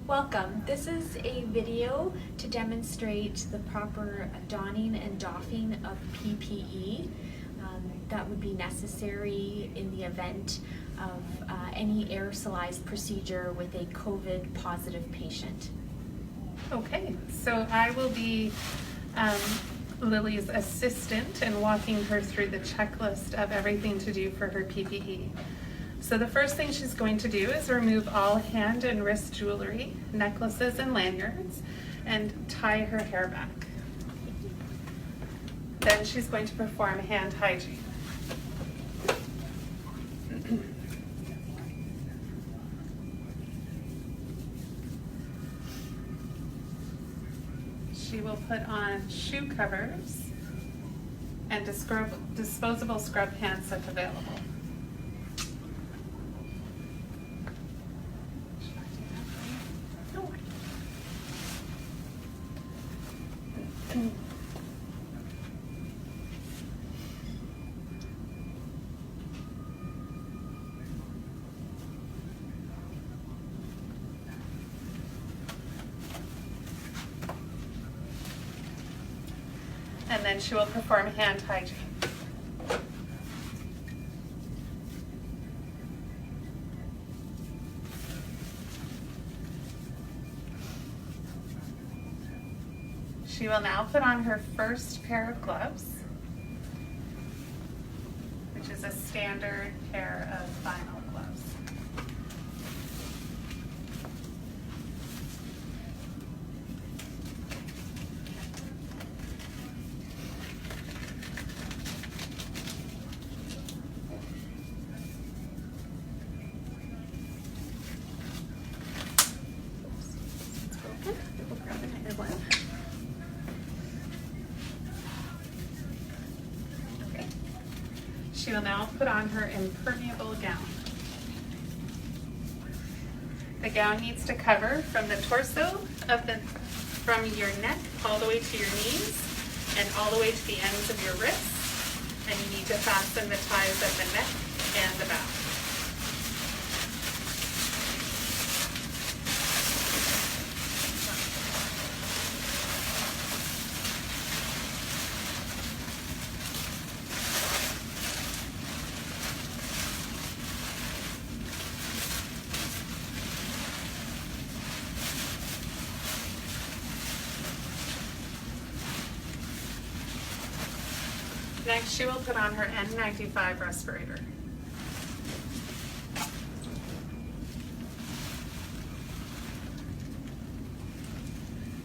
Welcome. This is a video to demonstrate the proper donning and doffing of PPE that would be necessary in the event of any aerosolized procedure with a COVID positive patient. Okay, so I will be Lily's assistant and walking her through the checklist of everything to do for her PPE. So the first thing she's going to do is remove all hand and wrist jewelry, necklaces and lanyards, and tie her hair back. Then she's going to perform hand hygiene. She will put on shoe covers and disposable scrub pants if available. And then she will perform hand hygiene. She will now put on her first pair of gloves, which is a standard pair of vinyl gloves. We'll grab another one. Okay. She will now put on her impermeable gown. The gown needs to cover from the torso from your neck all the way to your knees and all the way to the ends of your wrists. And you need to fasten the ties at the neck and the back. Next, she will put on her N95 respirator.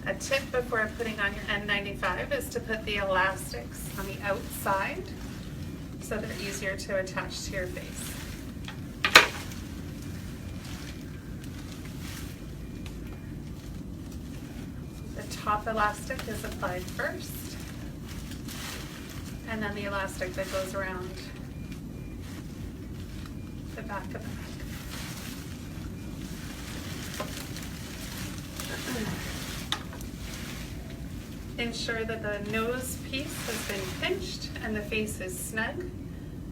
A tip before putting on your N95 is to put the elastics on the outside so they're easier to attach to your face. The top elastic is applied first, and then the elastic that goes around the back of the neck. Ensure that the nose piece has been pinched and the face is snug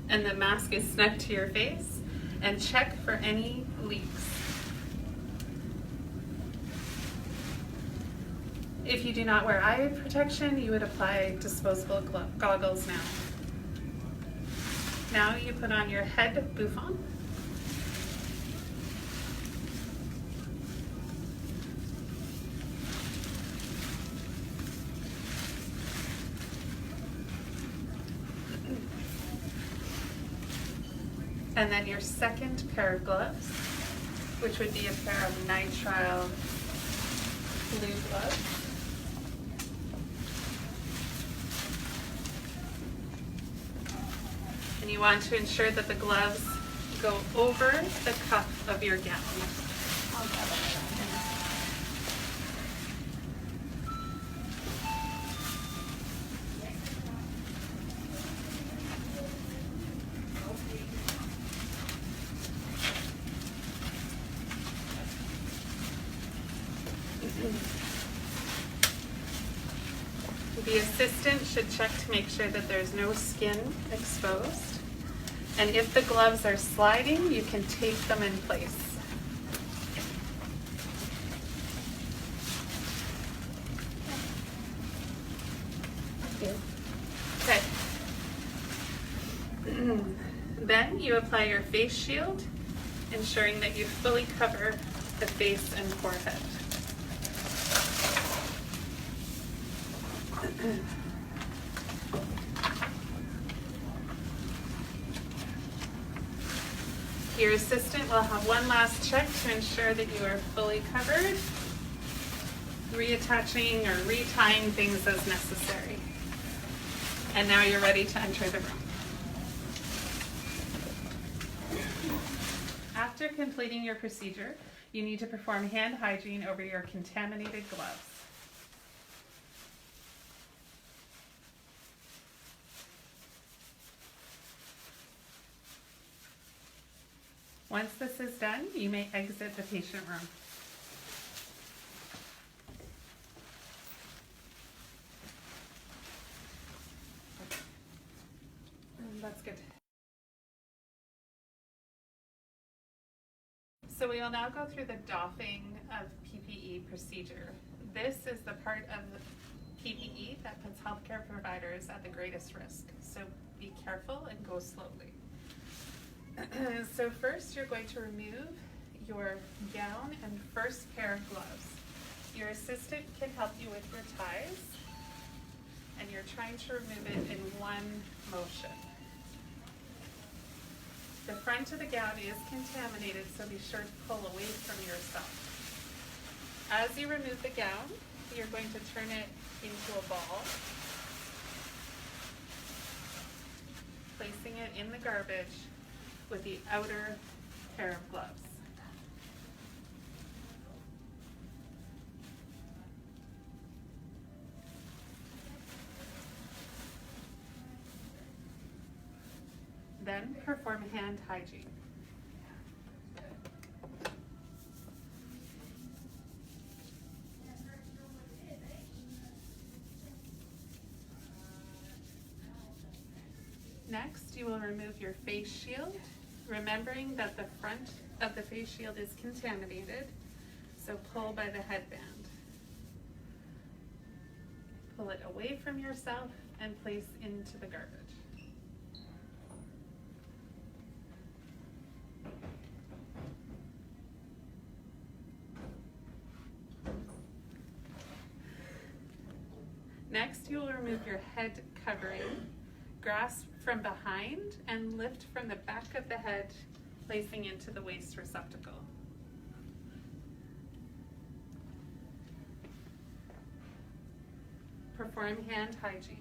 and the mask is snug to your face, and check for any leaks. If you do not wear eye protection, you would apply disposable goggles now. Now you put on your head bouffant. And then your second pair of gloves, which would be a pair of nitrile blue gloves. And you want to ensure that the gloves go over the cuff of your gown. The assistant should check to make sure that there's no skin exposed. And if the gloves are sliding, you can tape them in place. Okay. Then you apply your face shield, ensuring that you fully cover the face and forehead. Your assistant will have one last check to ensure that you are fully covered, reattaching or retying things as necessary. And now you're ready to enter the room. After completing your procedure, you need to perform hand hygiene over your contaminated gloves. Once this is done, you may exit the patient room. That's good. So we will now go through the doffing of PPE procedure. This is the part of the PPE that puts healthcare providers at the greatest risk. So be careful and go slowly. So first you're going to remove your gown and first pair of gloves. Your assistant can help you with your ties, and you're trying to remove it in one motion. The front of the gown is contaminated, so be sure to pull away from yourself. As you remove the gown, you're going to turn it into a ball, placing it in the garbage with the outer pair of gloves. Then perform hand hygiene. Next, you will remove your face shield, remembering that the front of the face shield is contaminated, so pull by the headband. Pull it away from yourself and place into the garbage. Next, you will remove your head covering. Grasp from behind and lift from the back of the head, placing into the waste receptacle. Perform hand hygiene.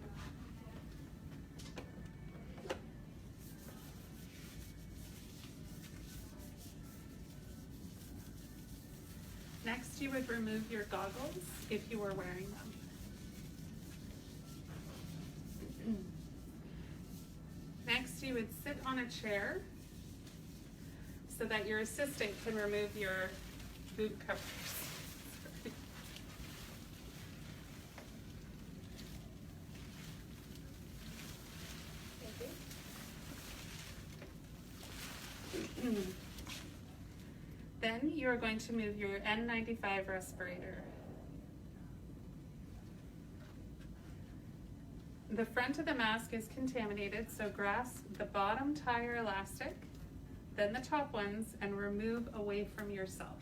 Next, you would remove your goggles if you were wearing them. Next, you would sit on a chair so that your assistant can remove your boot covers. Then you are going to move your N95 respirator. The front of the mask is contaminated, so grasp the bottom tire elastic, then the top ones, and remove away from yourself.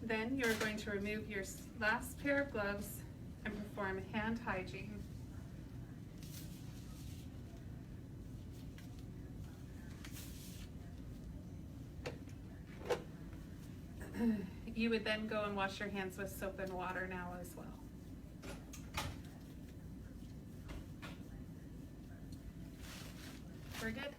Then you're going to remove your last pair of gloves and perform hand hygiene. You would then go and wash your hands with soap and water now as well. We're good.